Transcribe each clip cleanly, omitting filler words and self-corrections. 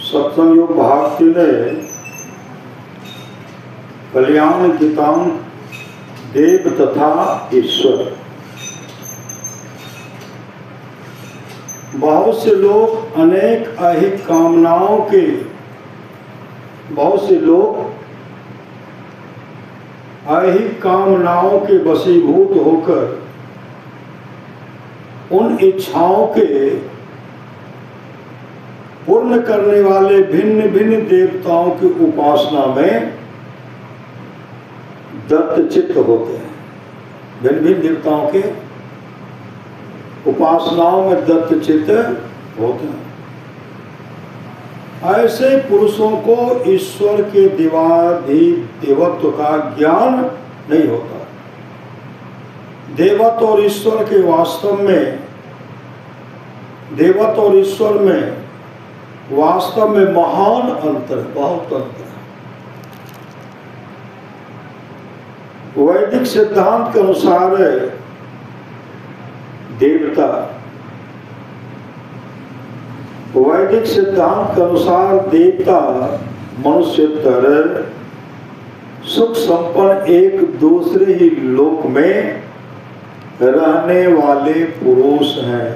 सत्संग योग भाग 3 कल्याण गीतांग देव तथा ईश्वर। बहुत से लोग अनेक ऐहिक कामनाओं के वशीभूत होकर उन इच्छाओं के पूर्ण करने वाले भिन्न भिन्न देवताओं की उपासना में दत्तचित्त होते हैं। भिन्न भिन्न देवताओं के उपासनाओं में दत्तचित्त होते हैं। ऐसे पुरुषों को ईश्वर के देवत्व का ज्ञान नहीं होता। देवत्व और ईश्वर के वास्तव में महान अंतर है, बहुत अंतर है। वैदिक सिद्धांत के अनुसार देवता मनुष्यतर सुख संपन्न एक दूसरे ही लोक में रहने वाले पुरुष हैं।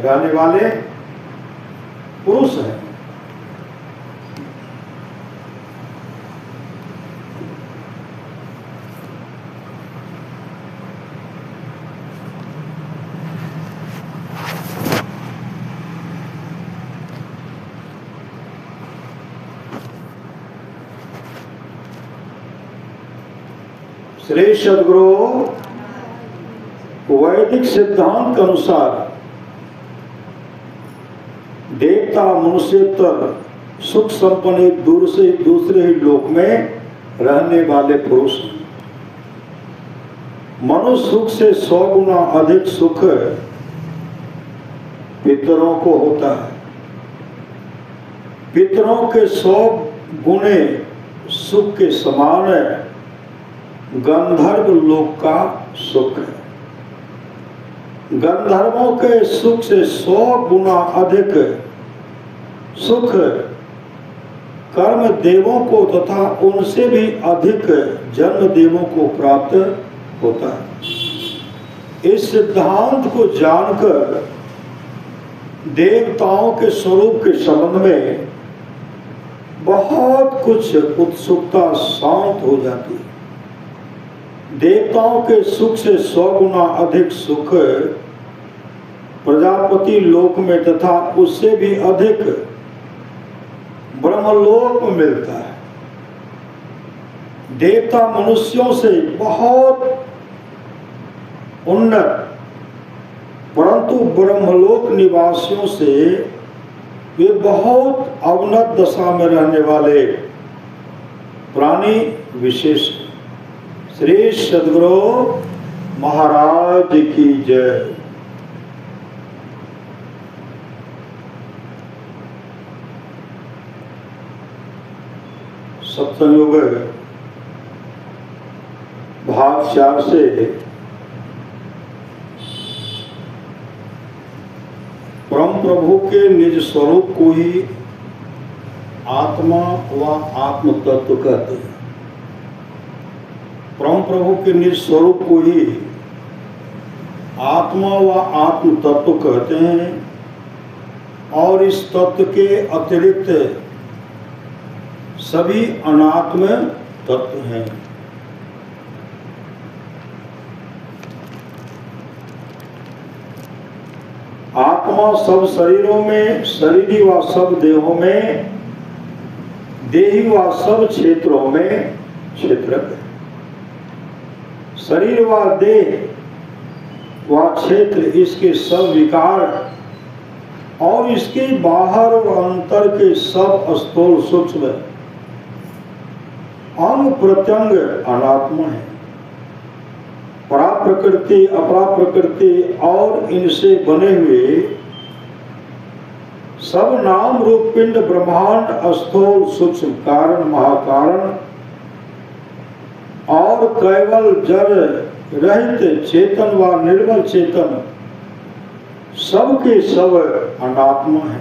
श्री सद्गुरु वैदिक सिद्धांत के अनुसार देवता मनुष्यतर सुख संपन्न एक दूसरे ही लोक में रहने वाले पुरुष। मनुष्य सुख से 100 गुना अधिक सुख पितरों को होता है। पितरों के 100 गुने सुख के समान गंधर्व लोक का सुख है। गंधर्वों के सुख से 100 गुना अधिक सुख कर्म देवों को तथा उनसे भी अधिक जन्म देवों को प्राप्त होता है। इस सिद्धांत को जानकर देवताओं के स्वरूप के संबंध में बहुत कुछ उत्सुकता शांत हो जाती है। देवताओं के सुख से 100 गुना अधिक सुख प्रजापति लोक में तथा उससे भी अधिक ब्रह्मलोक में मिलता है। देवता मनुष्यों से बहुत उन्नत परंतु ब्रह्मलोक निवासियों से वे बहुत अवनत दशा में रहने वाले प्राणी विशेष। श्री सद्गुरु महाराज की जय। सत्संग योग भाग 4 से परम प्रभु के निज स्वरूप को ही आत्मा व आत्म तत्व कहते हैं। परम प्रभु के निज स्वरूप को ही आत्मा व आत्म तत्व कहते हैं और इस तत्व के अतिरिक्त सभी अनात्म तत्व हैं। आत्मा सब शरीरों में शरीरी व सब देहों में देही व सब क्षेत्रों में क्षेत्रक है। शरीर व देह व क्षेत्र इसके सब विकार और इसके बाहर और अंतर के सब स्थूल सूक्ष्म अंग प्रत्यंग अनात्मा है। परा प्रकृति अपरा प्रकृति और इनसे बने हुए सब नाम रूप पिंड ब्रह्मांड स्थूल सूक्ष्म कारण महाकारण और केवल जड़ रहित चेतन व निर्मल चेतन सब के सब अनात्मा है।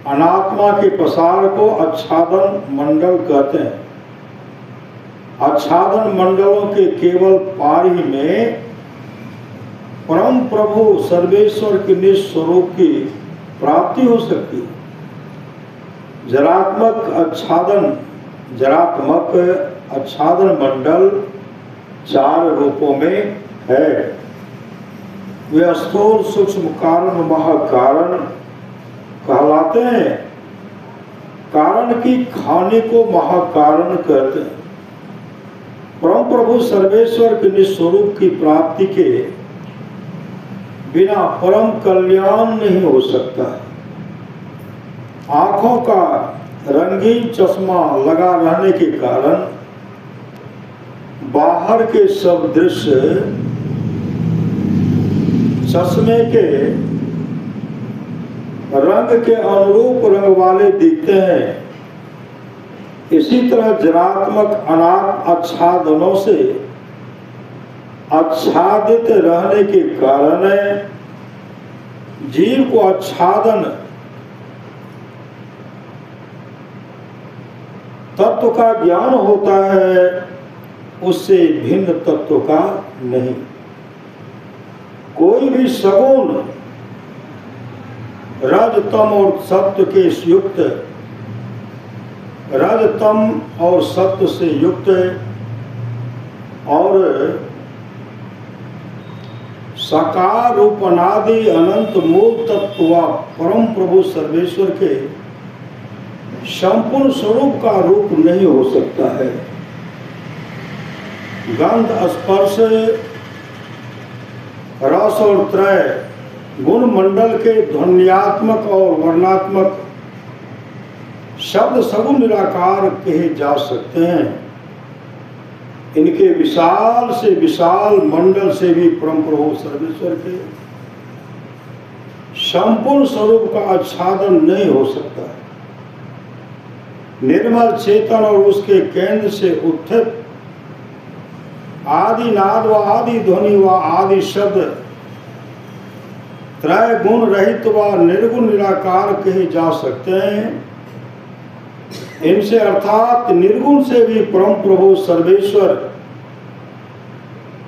अनात्मा के प्रसार को आच्छादन मंडल कहते हैं। आच्छादन मंडलों के केवल पार ही में परम प्रभु सर्वेश्वर के निज स्वरूप की प्राप्ति हो सकती है। जरात्मक आच्छादन मंडल 4 रूपों में है। वे स्थूल, सूक्ष्म कारण, महाकारण कहलाते हैं। कारण की खाने को महाकारण कहते हैं। परम प्रभु सर्वेश्वर के निज स्वरूप की प्राप्ति के बिना परम कल्याण नहीं हो सकता है। आंखों का रंगीन चश्मा लगा रहने के कारण बाहर के सब दृश्य चश्मे के रंग के अनुरूप रंग वाले दिखते हैं। इसी तरह जरात्मक अनात्म आच्छादनों से आच्छादित रहने के कारण जीव को आच्छादन तत्व का ज्ञान होता है, उससे भिन्न तत्व का नहीं। कोई भी सगुण रजतम और सत्व के युक्त, रजतम और सत्व से युक्त और साकार रूप अनादि अनंत मूल तत्व व परम प्रभु सर्वेश्वर के संपूर्ण स्वरूप का रूप नहीं हो सकता है। गंध, स्पर्श, रस और त्रय गुण मंडल के ध्वन्यात्मक और वर्णात्मक शब्द सगुण निराकार कहे जा सकते हैं। इनके विशाल से विशाल मंडल से भी परम प्रभु सर्वेश्वर के संपूर्ण स्वरूप का आच्छादन नहीं हो सकता। निर्मल चेतन और उसके केंद्र से उत्थित आदि नाद व आदि ध्वनि व आदि शब्द त्रय गुण रहित व निर्गुण निराकार कहे जा सकते हैं। इनसे अर्थात निर्गुण से भी परम प्रभु सर्वेश्वर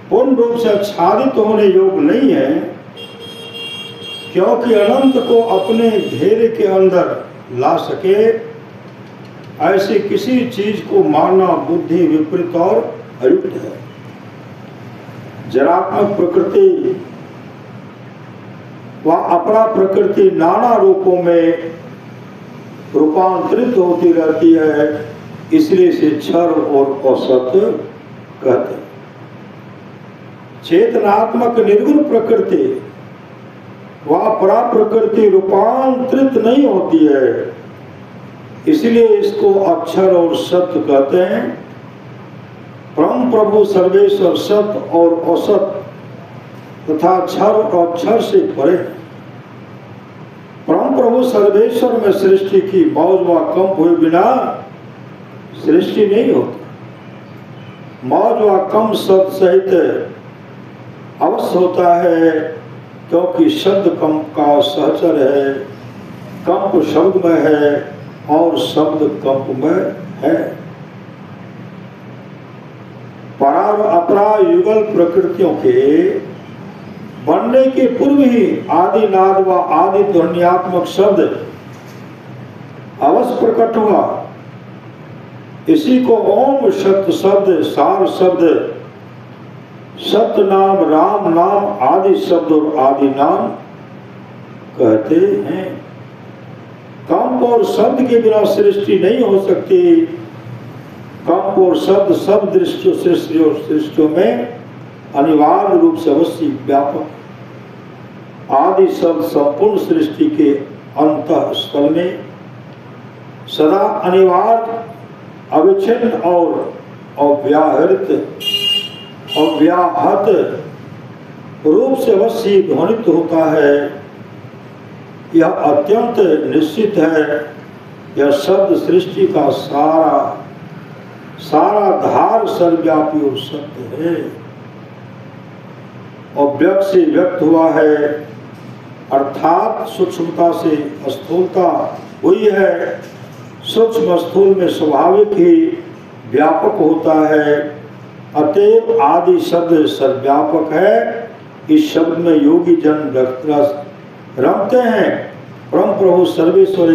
पूर्ण रूप से आच्छादित होने योग्य नहीं है, क्योंकि अनंत को अपने घेरे के अंदर ला सके ऐसी किसी चीज को मानना बुद्धि विपरीत और अयुक्त है। जरात्मक प्रकृति व अपरा प्रकृति नाना रूपों में रूपांतरित होती रहती है, इसलिए इसे क्षर और औसत कहते हैं। चेतनात्मक निर्गुण प्रकृति व अपरा प्रकृति रूपांतरित नहीं होती है, इसलिए इसको अक्षर और सत्य कहते हैं। परम प्रभु सर्वेश्वर सत्य और औसत तथा क्षर और अक्षर से परे। परम प्रभु सर्वेश्वर में सृष्टि की मौज व कंप हुए बिना सृष्टि नहीं होती। मौज व कंप शब्द सहित अवश्य होता है, क्योंकि शब्द कंप का सहचर है, कंप शब्द में है और शब्द कंप में है। परा व अपरा युगल प्रकृतियों के बनने के पूर्व ही आदि नाद व आदि ध्वन्यात्मक शब्द अवश्य प्रकट हुआ। इसी को ओम सत्य शब्द, सार शब्द, सत्य नाम, राम नाम आदि शब्द और आदि नाम कहते हैं। कंप और शब्द के बिना सृष्टि नहीं हो सकती। कंप और शब्द सब सृष्टियों में अनिवार्य रूप से अवश्य व्यापक। आदि शब्द संपूर्ण सृष्टि के अंतः स्थल में सदा अनिवार्य, अविच्छिन्न और अव्याहत रूप से अवश्य ध्वनित होता है। यह अत्यंत निश्चित है। यह शब्द सृष्टि का सारा धार सर्वव्यापी और सत्य है और व्यक्त से व्यक्त हुआ है, अर्थात सूक्ष्मता से स्थूलता वही है, सूक्ष्म स्थूल में स्वाभाविक ही व्यापक होता है। अतएव आदि शब्द सर्वव्यापक है। इस शब्द में योगी जन रमते हैं। परम प्रभु सर्वेश्वर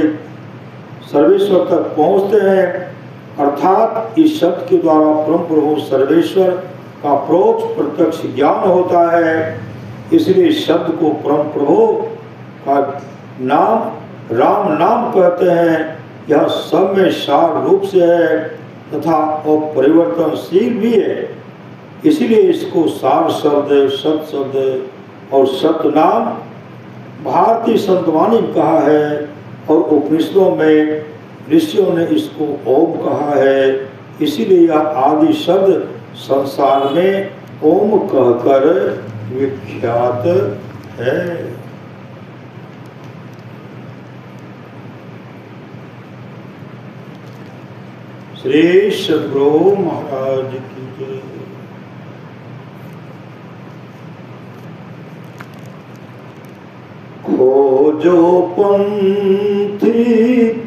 तक पहुँचते हैं। अर्थात इस शब्द के द्वारा परम प्रभु सर्वेश्वर का प्रोक्ष प्रत्यक्ष ज्ञान होता है। इसलिए इस शब्द को परम प्रभु का नाम राम नाम कहते हैं। यह सब में सार रूप से है तथा अपरिवर्तनशील भी है। इसीलिए इसको सार शब्द, सत शब्द और सतनाम भारतीय संतवाणी में कहा है, और उपनिषदों में ऋषियों ने इसको ओम कहा है। इसीलिए यह आदि शब्द संसार में ओम कहकर विख्यात है। श्री सद्गुरु महाराज की जय। खोजो पंथी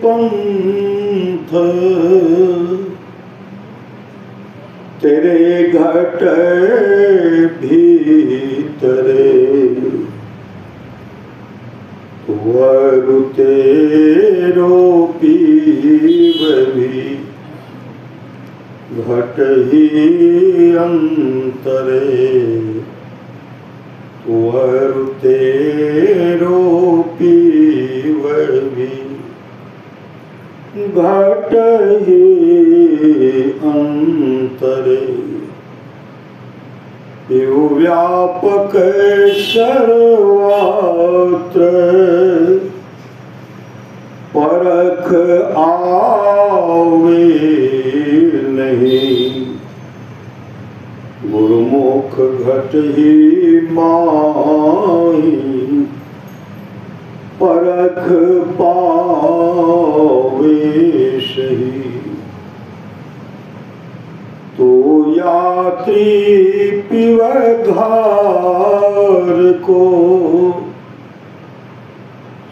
पंथ तेरे घट भीतरे, तुअरु तेरो पीव भी घट ही अंतरे, तुअरु तेरो पीव भी घट ही अंतरे। यो व्यापक सर्वत्र परख आवे नहीं, गुरुमुख घट ही माही परख पावे सही। तो यात्री पिव घर को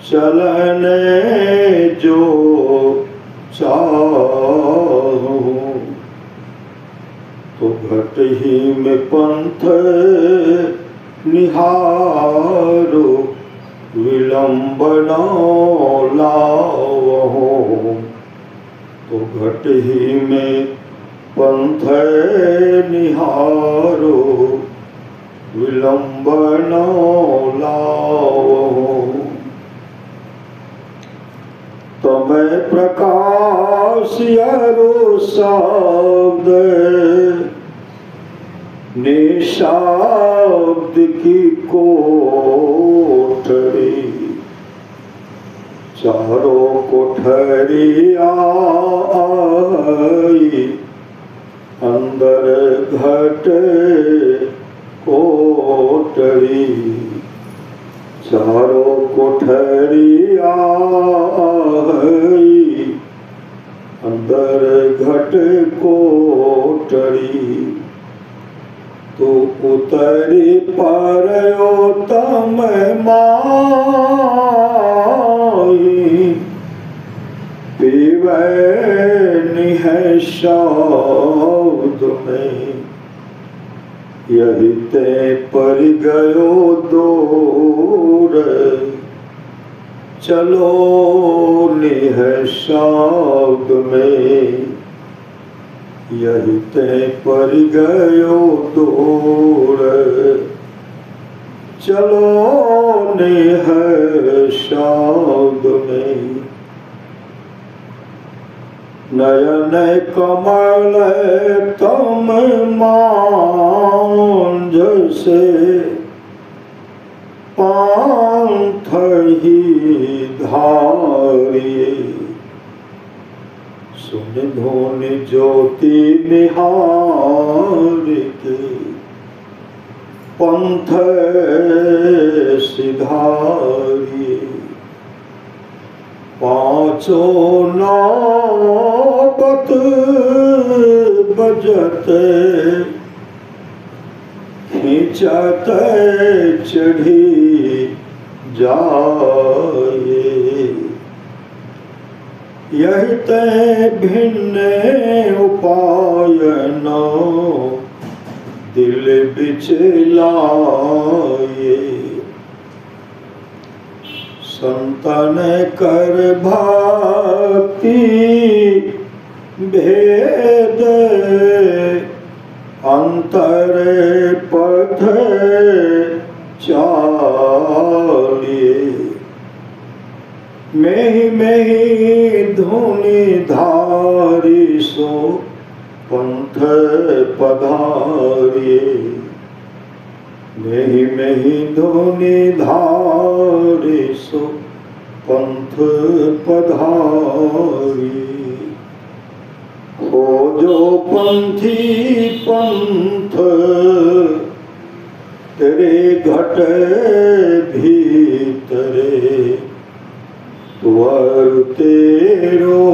चलने जो चाहो, तो घट ही में पंथ निहारो, विलंब न लावहो। तो घट ही में पंथ निहारो, विलंब न लावहो। तमय प्रकाश यरो शब्द, निशब्द की कोठरी, चारों कोठरिया आई, अंदर घट कोठरी। चारों कोठरिया आई, अंदर घट कोठरी। तो उतरी पर तम माई, पीवे निह शब्द में, यही ते पर गयो दूर, चलो निह शब्द में, यही ते पर गयो दूर, चलो निह शब्द में। नयन कमल तम मांझ से, पांथ ही धारिये, सुन धोनि ज्योति निहार के, पंथ सिधारिये। पाँचों नौबत बजते, खींचते चढ़ी जाए, यही तय भिन्न उपाय नो दिल बिच लाए। संतन कर भक्ति भेद अंतर पथ चालिए। मेहि धुनि धारी सो पंथ पधारिए। मेहि धुनि धारी सो पंथ पधारिए। खोजो पंथी पंथ तेरे घट भीतरे। वर तेरो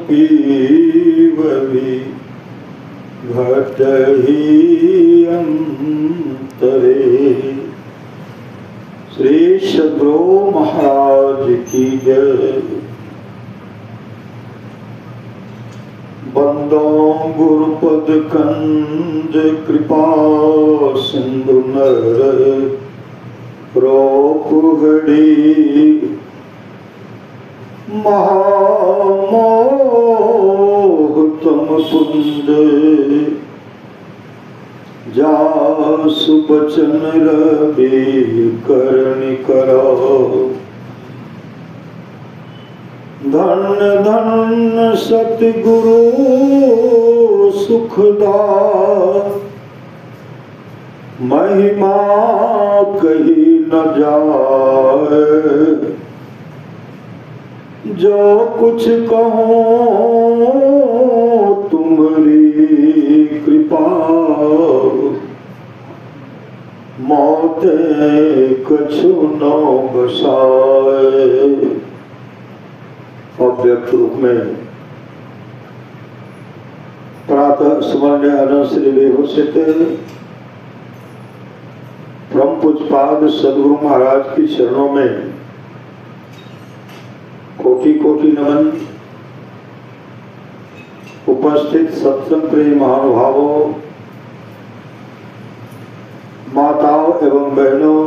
पीववी घट ही अंतरे। श्री सद्गुरु महाराज की जय। बंदो गुरुपद कंज कृपा सिंधु नर रोकुहड़ी। महामोह तम पुंज जासु बचन रवि करनि करो। धन धन सतगुरु सुखदा महिमा कही न जाए। जो कुछ कहो तुम्हारी कृपा। मौत कछु न बसाए। अव्यक्त रूप में प्रातः स्मरण अनंत श्री विभूषित परम पूज्यपाद सद्गुरु महाराज की चरणों में कोटि कोटि नमन। उपस्थित सत्संग प्रिय महानुभावों, माताओं एवं बहनों,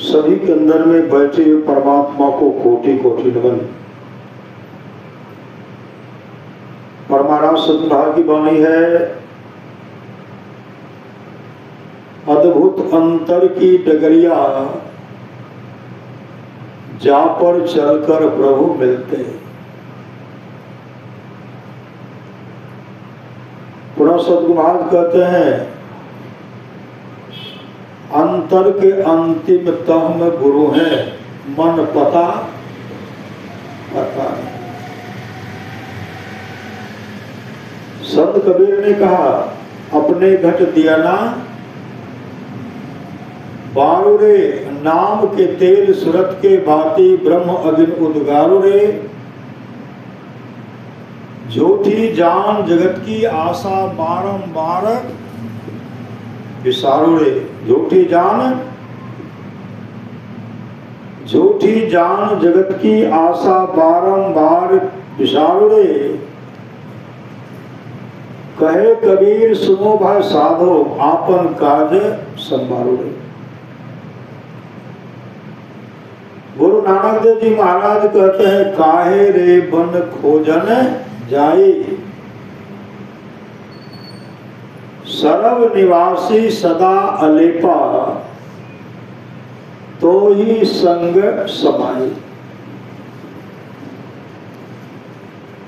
सभी के अंदर में बैठे हुए परमात्मा को कोटि कोटि नमन। परमाराम सतभाग की वाणी है, अद्भुत अंतर की डगरिया जा पर चलकर प्रभु मिलते। पुनः सद्गुरु महाराज कहते हैं, अंतर के अंतिम तह में गुरु हैं, मन पता पता। संत कबीर ने कहा, अपने घट दिया ना बारू रे। नाम के तेल सुरत के भांति ब्रह्म अग्नि उद्गारो रे। झूठी जान जगत की आशा बारंबार विसारो रे। झूठी जान जगत की आशा बारंबार विसारो रे। कहे कबीर सुनो भाई साधो, आपन काज संभालो रे। गुरु नानक देव जी महाराज कहते हैं, काहे रे बन खोजन जाई। सर्व निवासी सदा अलेपा, तो ही संग समाई।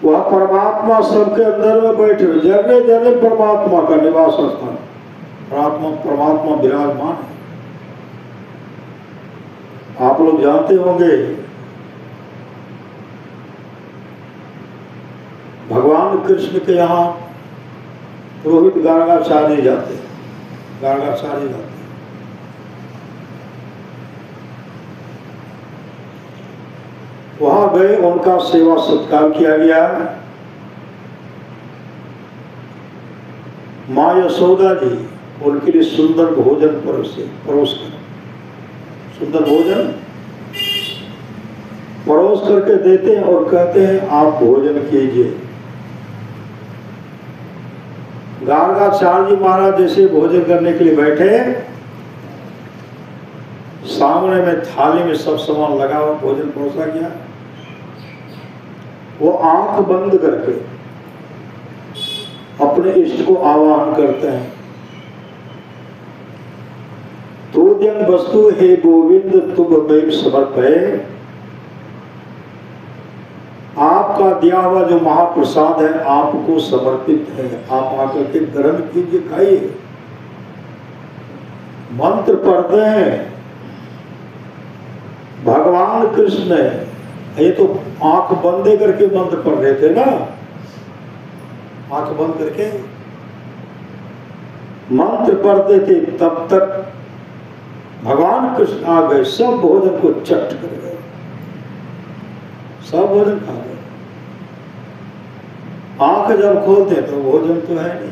वह परमात्मा सबके अंदर में बैठे, जगह जगह परमात्मा का निवास स्थान। परमात्मा विराजमान है। आप लोग जानते होंगे, भगवान कृष्ण के यहाँ पुरोहित गार्गाचार्य जाते। वहां गए, उनका सेवा सत्कार किया गया। माँ यशोदा जी उनके लिए सुंदर भोजन परोस कर, सुंदर भोजन। परोस करके देते हैं और कहते हैं आप भोजन कीजिए। गार्गाचार्य जी महाराज जैसे भोजन करने के लिए बैठे, सामने में थाली में सब सामान लगा हुआ, भोजन परोसा गया। वो आंख बंद करके अपने इष्ट को आवाहन करते हैं। तोद्यं वस्तु हे गोविंद तुभमेव समर्पये। आपका दिया हुआ जो महाप्रसाद है आपको समर्पित है, आप आकर के ग्रहण कीजिए, खाइए। मंत्र पढ़ते हैं भगवान कृष्ण, ये तो आंख बंद करके मंत्र पढ़ रहे थे ना, आंख बंद करके मंत्र पढ़ते थे, तब तक भगवान कृष्ण आ गए, सब भोजन को चट कर गए, सब भोजन खा गए। आंख जब खोलते तो भोजन तो है नहीं।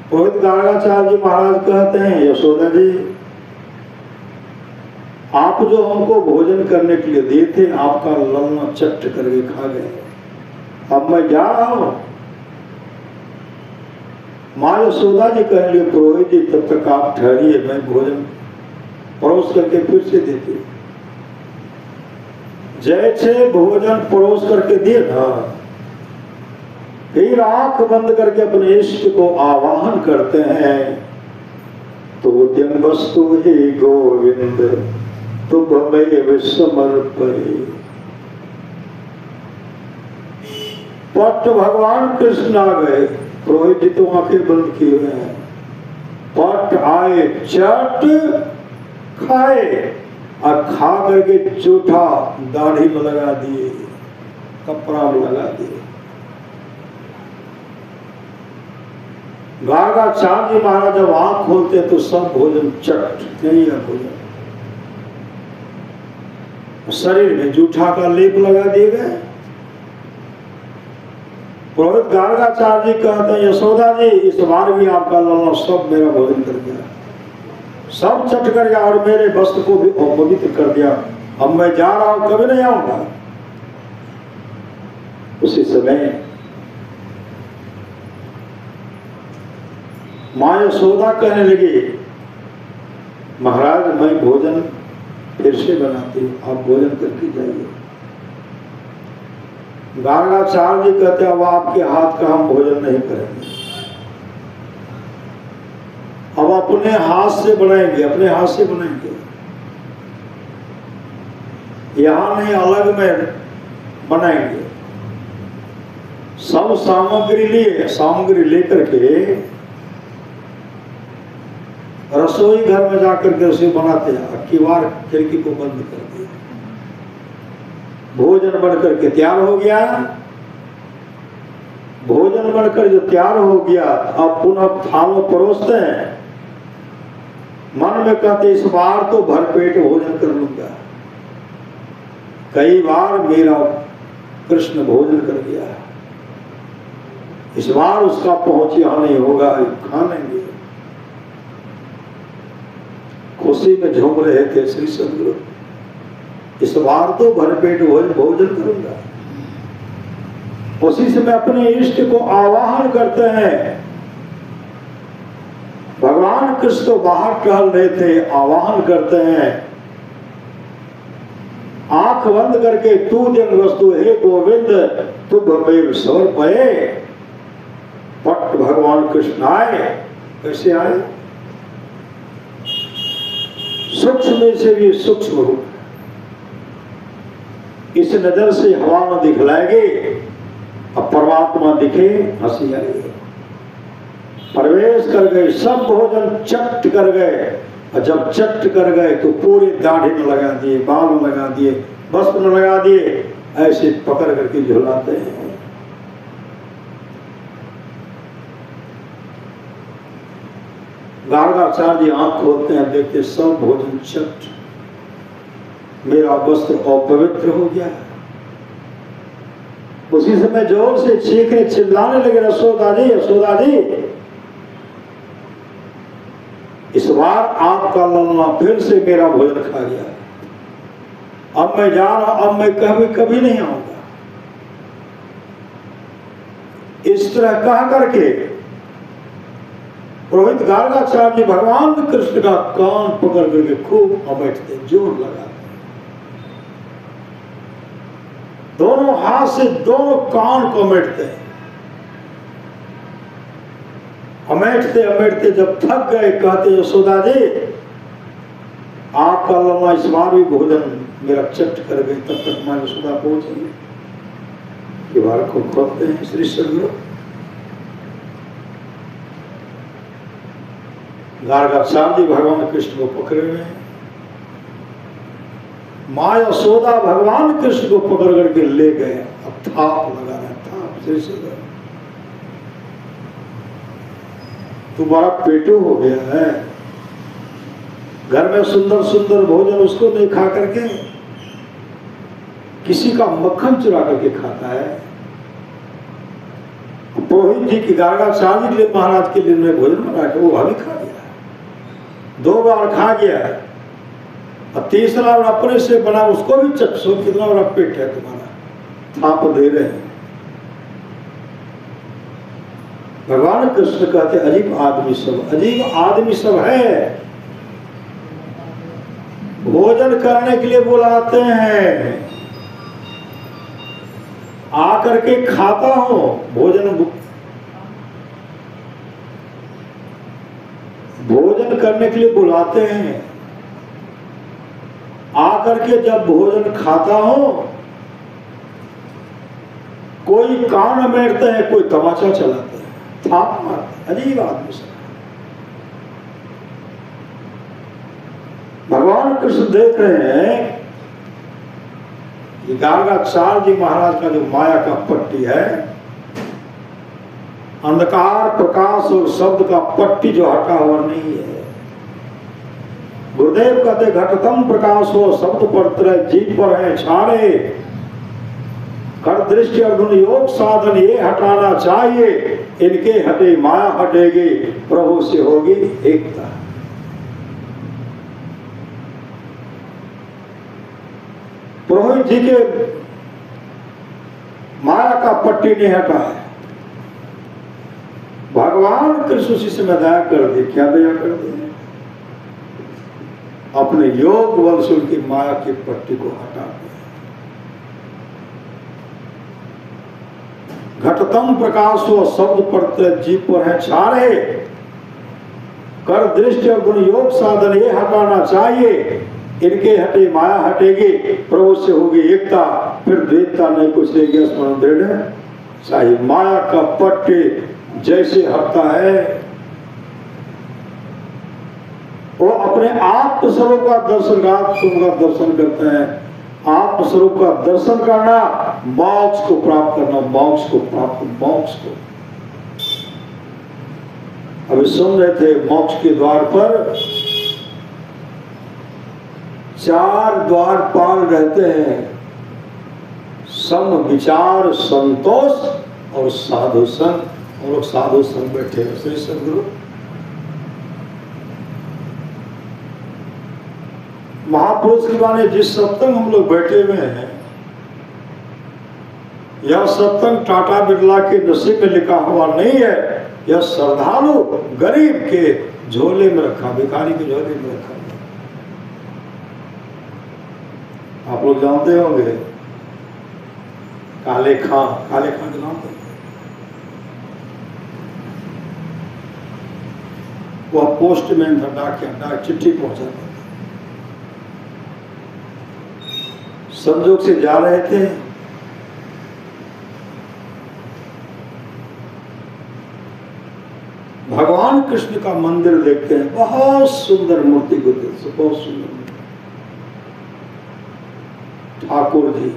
पुरोहित गार्गाचार्य जी महाराज कहते हैं, यशोदा जी आप जो हमको भोजन करने के लिए दिए थे, आपका ललना चट करके खा गए, अब मैं जा रहा हूं। माँ यशोदा जी कहने लगे, पुरोहित जी तब तक आप ठहरिए, मैं भोजन परोस करके फिर से देती हूँ। जैसे भोजन परोस करके दिए ना, फिर आंख बंद करके अपने इष्ट को आवाहन करते हैं। तो उद्यम वस्तु हे गोविंद तुभमेव समर्पये। पट भगवान कृष्ण आ गए, पुरोहित जी तो आंखें बंद किए हुए हैं। पट आए, चट खाए और खा करके जूठा दाढ़ी में लगा दिए, कपड़ा में लगा दिए। गार्गाचार्य जी महाराज जब आंख खोलते तो सब भोजन चट नहीं है, भोजन शरीर में जूठा का लेप लगा दिए गए। पुरोहित गार्गाचार्य जी कहते हैं, यशोदा जी इस बार भी आपका ललना सब मेरा भोजन कर दिया, सब चट कर गया और मेरे वस्त्र को भी अपवित्र कर दिया, अब मैं जा रहा हूं, कभी नहीं आऊंगा। उसी समय माँ यशोदा कहने लगी, महाराज मैं भोजन फिर से बनाती हूँ, आप भोजन करके जाइए। गार्गाचार्य जी कहते हैं, अब आपके हाथ का हम भोजन नहीं करेंगे, अब अपने हाथ से बनाएंगे, अपने हाथ से बनाएंगे, यहां नहीं अलग में बनाएंगे। सब सामग्री लेकर के रसोई घर में जाकर के रसोई बनाते हैं, किवाड़ खिड़की को बंद कर दिया, भोजन बनकर के तैयार हो गया। भोजन बनकर जो तैयार हो गया, अब पुनः थालों परोसते हैं। मन में कहते इस बार तो भरपेट भोजन कर लूंगा, कई बार मेरा कृष्ण भोजन कर गया, इस बार उसका पहुंच यहां नहीं होगा, खा लेंगे। खुशी में झूम रहे थे श्री सदगुरु, इस बार तो भरपेट भोजन करूंगा। उसी समय अपने इष्ट को आवाहन करते हैं। भगवान कृष्ण तो बाहर टहल रहे थे, आवाहन करते हैं, आंख बंद करके, तू जन वस्तु हे गोविंद तुभमेव समर्पये। पट भगवान कृष्ण आए। कैसे आए? सूक्ष्म से भी सूक्ष्म रूप, इस नजर से हवा में दिखलाएंगे, अब परमात्मा दिखे, हंसी आएगी। प्रवेश कर गए, सब भोजन चट कर गए, और जब चट कर गए तो पूरी दाढ़ी में लगा दिए, बाल में लगा दिए, वस्त्र में लगा दिए, ऐसे पकड़ करके झुलाते हैं। गार्गाचार्य जी आंख खोलते हैं, देखते सब भोजन चट, मेरा वस्त्र अपवित्र हो गया। उसी समय जोर से चीखने चिल्लाने लगे, यशोदा जी, यशोदा जी, इस बार आपका ललना फिर से मेरा भोजन खा गया। अब मैं जा रहा, अब मैं कभी नहीं आऊंगा। इस तरह कह करके पुरोहित गार्गाचार्य जी भगवान कृष्ण का कान पकड़ करके खूब अमेटते, जोर लगाते, दोनों हाथ से दोनों कान को अमेटते। अमेटते अमेटते जब थक गए, कहते यशोदा जी आपका लम्बा इस बार भी भोजन मेरा चट कर गई। तब तक मैं यशोदा पहुंचेंगे कि बार को खोलते हैं श्री सदगुरु। गार्गाचार्य जी भगवान कृष्ण को पकड़े हुए हैं। माँ यशोदा भगवान कृष्ण को पकड़ करके ले गए। अब थाप लगा रहा, थाप श्री सदगुरु तू बड़ा पेटू हो गया है, घर में सुंदर सुंदर भोजन उसको नहीं खा करके किसी का मक्खन चुरा करके खाता है। पुरोहित जी की गार्गाचार्य के लिए महाराज के लिए भोजन बना के वो अभी खा गया, 2 बार खा गया, और तीसरा बार अपने से बना उसको भी चखो, कितना बड़ा पेट है तुम्हारा, थाप दे रहे हैं। भगवान कृष्ण कहते अजीब आदमी सब है, भोजन करने के लिए बुलाते हैं, आकर के खाता हूं, भोजन करने के लिए बुलाते हैं, आकर के जब भोजन खाता हूं कोई कान मेरते हैं, कोई तमाचा चलाते हैं, थाप मारते, अजीब आदमी सब। भगवान कृष्ण देख रहे हैं कि गार्गाचार्य जी महाराज का जो माया का पट्टी है, अंधकार प्रकाश और शब्द का पट्टी जो हटा हुआ नहीं है। गुरुदेव कहते घटतम प्रकाश हो शब्द पर तरह जीव पर है छाड़े, कर दृष्टि अर्जुन योग साधन ये हटाना चाहिए, इनके हटे माया हटेगी, प्रभु से होगी एकता। पुरोहित जी के माया का पट्टी नहीं हटा है। भगवान कृष्ण उसी से दया कर दी। क्या दया कर दी? अपने योग बल से उनकी माया की पट्टी को हटा दिया। घटतम प्रकाश हो शब्द पर जीव पर है छारे, कर दृष्टि और गुण योग साधन ये हटाना चाहिए, इनके हटे माया हटेगी, प्रभु से होगी एकता, फिर द्वैतता नहीं कुछ रहेगी। स्मरण दृढ़ चाहिए। माया का पट्टी जैसे हटता है, वो अपने आत्मस्वरूप का दर्शन करते हैं। आत्मस्वरूप का दर्शन करना, मोक्ष को प्राप्त करना, मोक्ष को। अभी सुन रहे थे मोक्ष के द्वार पर 4 द्वारपाल रहते हैं, सम विचार संतोष और साधु संग। हम लोग साधु संग बैठे हैं। श्री सदगुरु महापुरुष की बाने जिस सत्संग हम लोग बैठे हुए हैं, यह सत्संग टाटा बिरला के नसीब में लिखा हुआ नहीं है। यह श्रद्धालु गरीब के झोले में रखा, भिखारी के झोले में रखा। आप लोग जानते होंगे काले खां के नाम पर वह पोस्टमैन था, डाक चिट्ठी पहुंचाता था। संजोग से जा रहे थे, भगवान कृष्ण का मंदिर देखते हैं, बहुत सुंदर मूर्ति, बहुत सुंदर ठाकुर जी।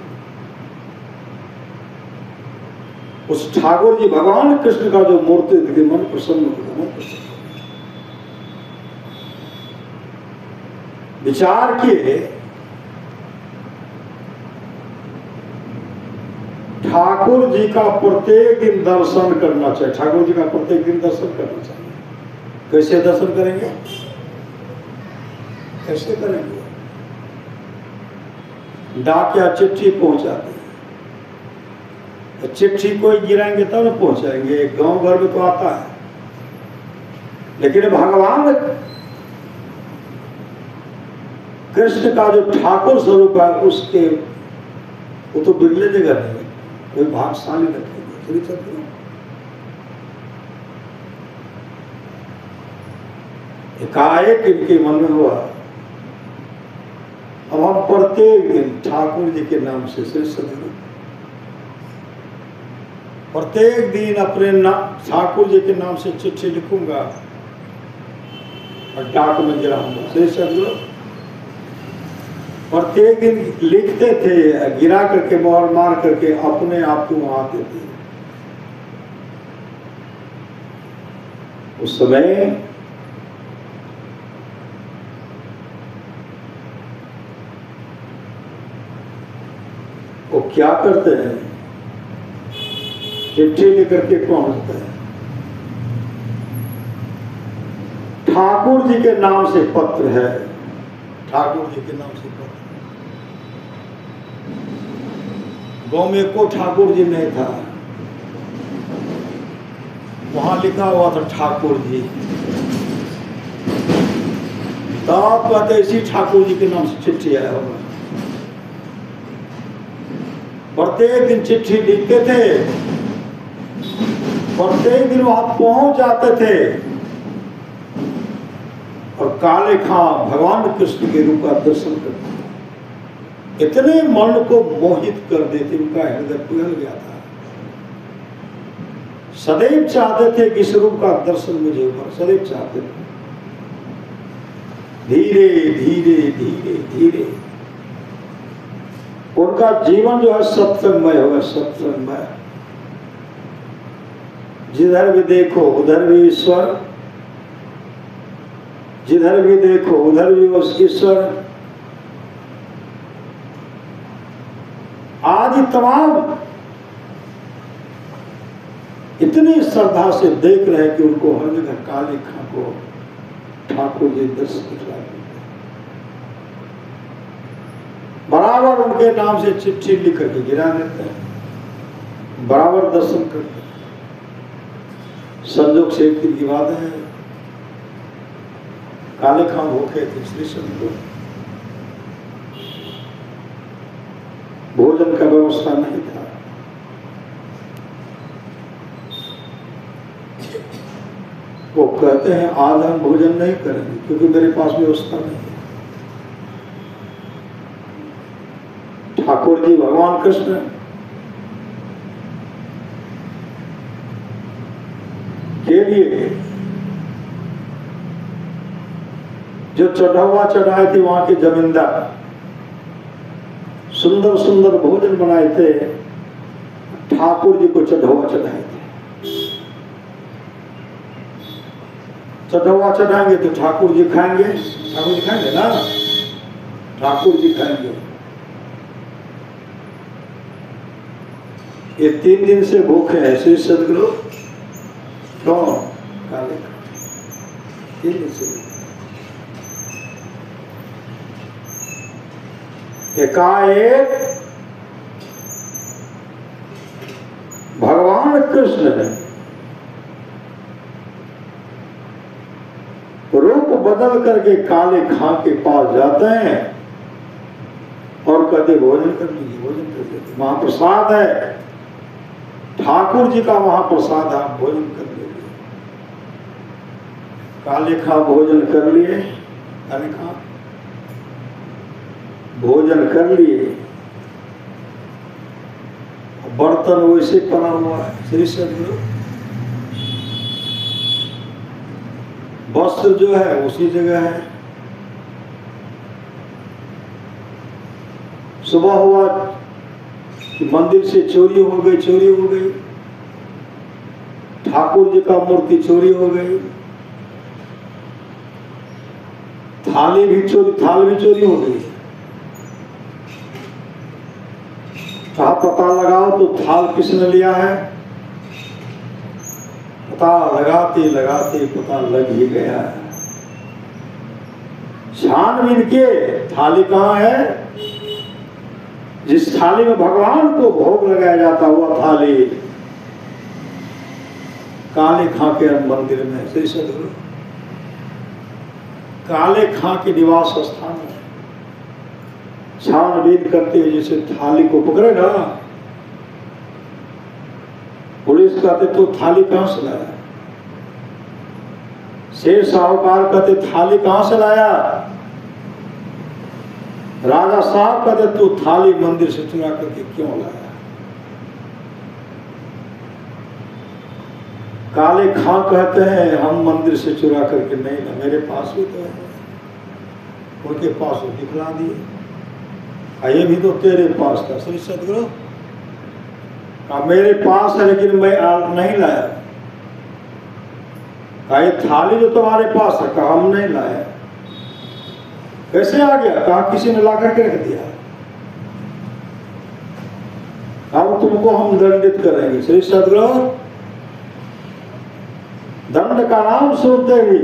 उस ठाकुर जी भगवान कृष्ण का जो मूर्ति देखी, मन प्रसन्न हो गया। विचार किए, ठाकुर जी का प्रत्येक दिन दर्शन करना चाहिए। ठाकुर जी का प्रत्येक दिन दर्शन करना चाहिए। कैसे दर्शन करेंगे? कैसे करेंगे? डाकिया चिट्ठी पहुंचाते हैं, चिट्ठी कोई गिराएंगे तब न पहुंचाएंगे, गांव घर में तो आता है। लेकिन भगवान कृष्ण का जो ठाकुर स्वरूप है उसके वो तो बिगड़े जगह नहीं, कोई भागशाली रखेंगे। एकाएक इनके मन में हुआ अब हम प्रत्येक दिन ठाकुर जी के नाम से श्री सदगुरु प्रत्येक दिन अपने ठाकुर जी के नाम से चिट्ठी लिखूंगा और डाक में गिराऊंगा। श्री सदगुरु प्रत्येक दिन लिखते थे, गिरा करके मोहर मार करके अपने आप को वहां आते थे। उस समय वो क्या करते हैं, चिट्ठी लेकर के पहुंचते हैं, ठाकुर जी के नाम से पत्र है, ठाकुर जी के नाम से पत्र। गांव में को ठाकुर जी नहीं था, वहां लिखा हुआ था ठाकुर जी। तब कहते इसी ठाकुर जी के नाम से चिट्ठी आया होगा। प्रत्येक दिन चिट्ठी लिखते थे, प्रत्येक दिन वहां पहुंच जाते थे और काले खां भगवान कृष्ण के रूप का दर्शन करते थे। इतने मन को मोहित कर देते, उनका हृदय पिघल गया था। सदैव चाहते थे कि इस रूप का दर्शन मुझे हो, सदैव चाहते थे। धीरे धीरे धीरे धीरे उनका जीवन जो है सत्संगमय होगा, सत्संगमय। जिधर भी देखो उधर भी ईश्वर, जिधर भी देखो उधर भी उस ईश्वर। आज तमाम इतनी श्रद्धा से देख रहे हैं कि उनको हर जगह काले खां को ठाकुर जी दर्शन दिखलाते, बराबर उनके नाम से चिट्ठी लिख करके गिरा देते हैं, बराबर दर्शन करते हैं। संजोग से एक दिन की बात है, काले खां भूखे थे, श्री सदगुरु भोजन का व्यवस्था नहीं था। वो कहते हैं आज हम भोजन नहीं करेंगे क्योंकि मेरे पास व्यवस्था नहीं है। ठाकुर जी भगवान कृष्ण के लिए जो चढ़ावा चढ़ाए थे वहां के जमींदार सुंदर सुंदर भोजन बनाए थे, ठाकुर जी को चढ़ावा चढ़ाए थे। चढ़ावा चढ़ाएंगे तो ठाकुर जी खाएंगे, ठाकुर जी खाएंगे ना, ठाकुर जी खाएंगे। ये 3 दिन से भूखे हैं श्री सदगुरु। कौन? काले खां। 3 दिन से एकाएक भगवान कृष्ण ने रूप बदल करके काले खां के पास जाते हैं और कहते भोजन कर लीजिए, भोजन कर लीजिए, महाप्रसाद है, ठाकुर जी का महाप्रसाद, आप भोजन कर लीजिए। काले खां भोजन कर लिए, काले खां भोजन कर लिए, बर्तन वैसे पड़ा हुआ है श्री सदगुरु, वस्त्र जो है उसी जगह है। सुबह हुआ कि मंदिर से चोरी हो गई, चोरी हो गई, ठाकुर जी का मूर्ति चोरी हो गई, थाल भी चोरी हो गई। कहा पता लगाओ तो थाल किसने लिया है। पता लगाते लगाते पता लग ही गया है। छानबीन के थाली कहाँ है, जिस थाली में भगवान को भोग लगाया जाता हुआ थाली काले खां के मंदिर में, श्री सदगुरु काले खां के निवास स्थान में छानबीन करते हुए जैसे थाली को पकड़े ना, पुलिस कहते तो थाली कहां से लाया, शेर साहूकार कहते थाली कहां से लाया, राजा साहब कहते तू थाली मंदिर से चुरा करके क्यों लाया। काले खां कहते हैं हम मंदिर से चुरा करके नहीं ना, मेरे पास भी तो है, उनके पास दिखला दिए, ये भी तो तेरे पास था श्री सदगुरु, मेरे पास है लेकिन मैं नहीं लाया, ये थाली जो तुम्हारे पास है कहा हम नहीं लाए, कैसे आ गया, कहा किसी ने ला करके रख दिया, अब तुमको हम दंडित करेंगे। श्री सदगुरु दंड का नाम सुनते ही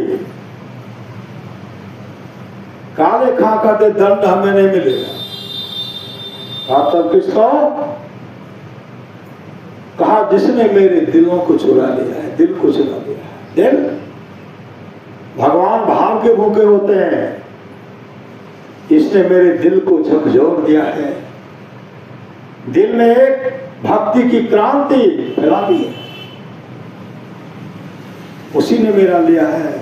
काले खां का दे दंड हमें नहीं मिलेगा, कहा तब किसको, कहा जिसने मेरे दिलों को चुरा लिया है, दिल को चुरा लिया है। दिल भगवान भाव के भूखे होते हैं, इसने मेरे दिल को झकझोर दिया है, दिल में एक भक्ति की क्रांति फैला दी है, उसी ने मेरा लिया है।